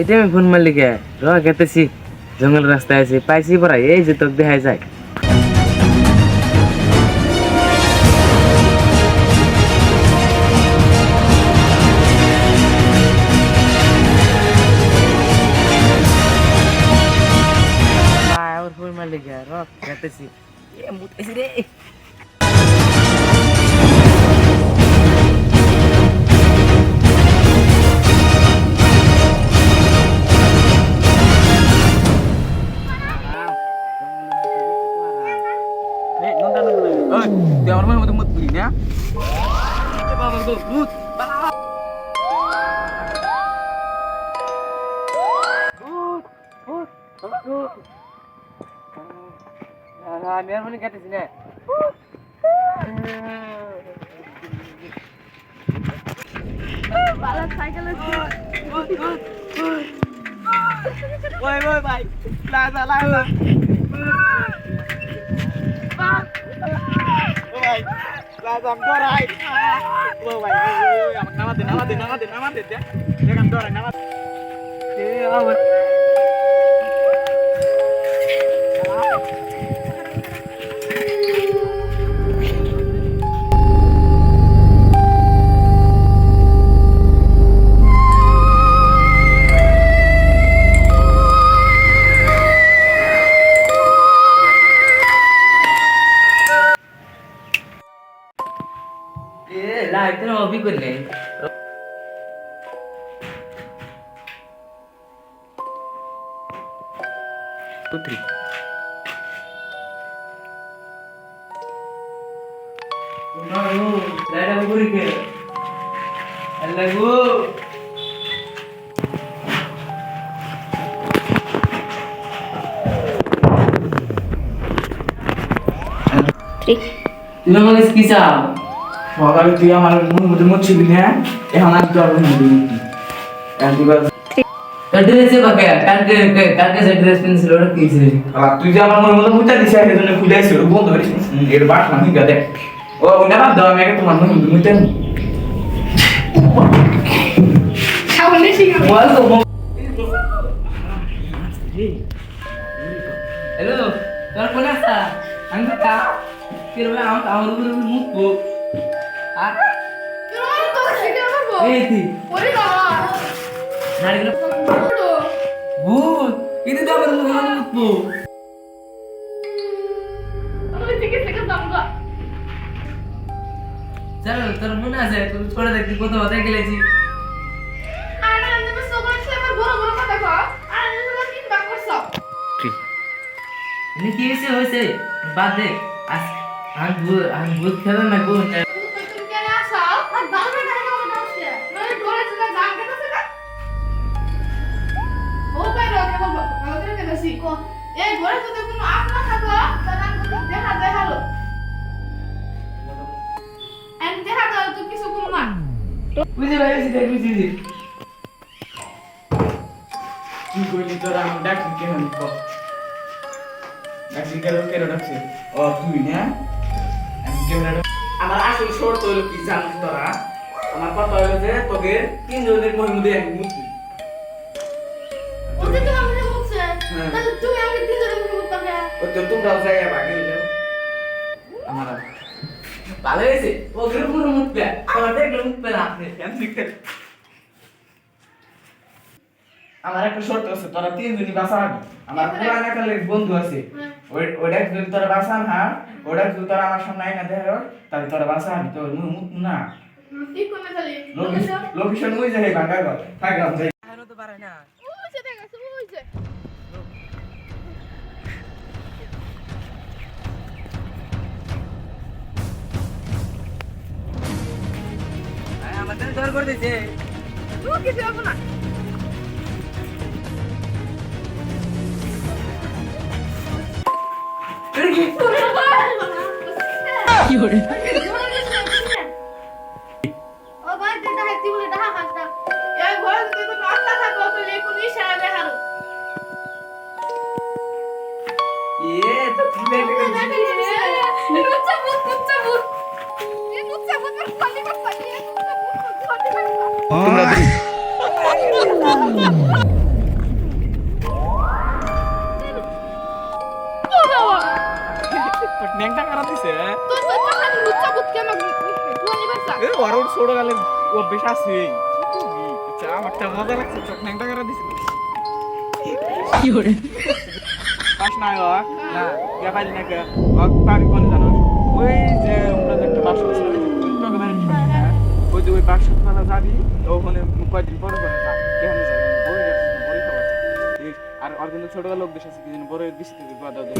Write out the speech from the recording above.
এটা আমি ফোন মারলি কে গেতেছি জঙ্গল রাস্তায় আছে পাইছি পড়া এই যে তোকে দেখাই যায় ফোন মারলি কে গেতেছি এ মুতাইছি রে Dia orang mau temut begini ya. Bapak tuh, but. Nah, biar mana kata sini. Balap cycle itu. Woi, baik. Laza. Baik. Laza dorai. Baik. Namatin ya. Jangan dorai namat. Apa? Lah itu mau bikin nih. Putri. Umaru, lada bubur ke? Lagu. Trik. Tuh nama kisah. সকালে তুই আমার মধ্যে মুচ্ছিলি না এখন আর তোর মধ্যে মুচ্ছি এখন তুই বল ড্রেসে বাকে কালকে যে ড্রেস কিনছিল ওটা কি ছিল তুই যে আমার মধ্যে মুচ্ছা দিছিস এই জন্য খুলেছিস ওর বন্ধ করিস এর বাট না হিগা দেখ ও ওটা বাদ দাও আমি তোমার মধ্যে মুচ্ছেন সামনে শিখা বল তো হ্যালো তোর কোন আছে আমি তো কা কিরবে আমার মুখ আর তুমি তো শিখে পারবো এই তুই ওরে বাবা নাড়িগুলো ভূত কিন্তু তো আমার মুখে মুখবো আমি থেকে দামগা চল তোর মনে আছে তুই ছোট দেখতে কত হতে গেলেছি আর আমি সকাল থেকে আমার বড় বড় কথা কও আর আমি তো তিন বার করছো এনে কি হয়েছে বাদ দে আমি ভূত খেলা না কোন তুমি কেন আসো আর বাবা দেখা যাবে না আসছে মানে ঘরে চলে যান কেন না ও বাইরে ওকে বলবো ওদের কেন শিখো এই ঘরে যদি কোনো আপ না থাকো তাহলে আমি দেখা দেখালো আমি দেখা দাও তো কিছু কম না বুঝে পাইছি দেখ বুঝি কি কইলি তোর আমি ডাকি কেন কো ডাকি কেন ডাকছে ও তুই না আমি কেন আমার আসল শর্ত হলো কি জানিস তোরা আমার কথা হলো যে তোকে তিন জনের মধ্যে এক মুক্তি ওদের তো আমাকে বলছে তাহলে তুমি আমাকে দিন ধরে মুখে বলতে হবে ও তো তোমরাও জায়গা বাকি হইলো আমার ভালো হয়েছে ও পুরো মুখ পে আমার দেখলে মুখ পে না আপনি কেন শিখতে আমার একটা শর্ত আছে তোরা তিনজনই বাঁচাবি আমার পুরানা কালের বন্ধু আছে ওইটা যদি তোরা বাঁচান হ্যাঁ ওটা যদি তোরা আমার সামনে আইনা দেখো তাহলে তোরা বাঁচাবি তোর মুখ না ঠিক করে চলি লোকেশন ওই জায়গায় ভাঙা গো থাকলাম যাই আরো তো পারে না ওই যে দেখা ওই যে আমাদের ধর করে দিয়েছে তুই কিছু হবে না কি করে ও ভাই দিদা হাতি বলে দেখা হাসটা এই ঘরে যদি কোনো আত্মা থাকো তাহলে কোন ইশারা দেখালো এ তো কি দেখে লুচ্চা ভূত এই লুচ্চা ভূত খালি কথা তোমরা ন্যাংটা কারা দিছে তোর তো চাকানি লুচ্চা বুত কেন তুই নিবার যা এ ওর ছোট গালের অভ্যেস আছে আচ্ছা আমারটা মজা লাগছে চোখ ন্যাংটা কারা দিছে কি করে পাস না হোক না ইয়া পারি না কে হোক পারি কোন জানো ওই যে আমরা যে একটা বাসন ছিল তোকে বাড়ি ওই যে ওই বাসন মালা যাবি ওখানে কয়দিন পরে পরে যা এখানে যাই বই বই খাবার আর আর কিন্তু ছোট লোক দেশ আছে কি বড় বেশি থেকে বাধা দেয়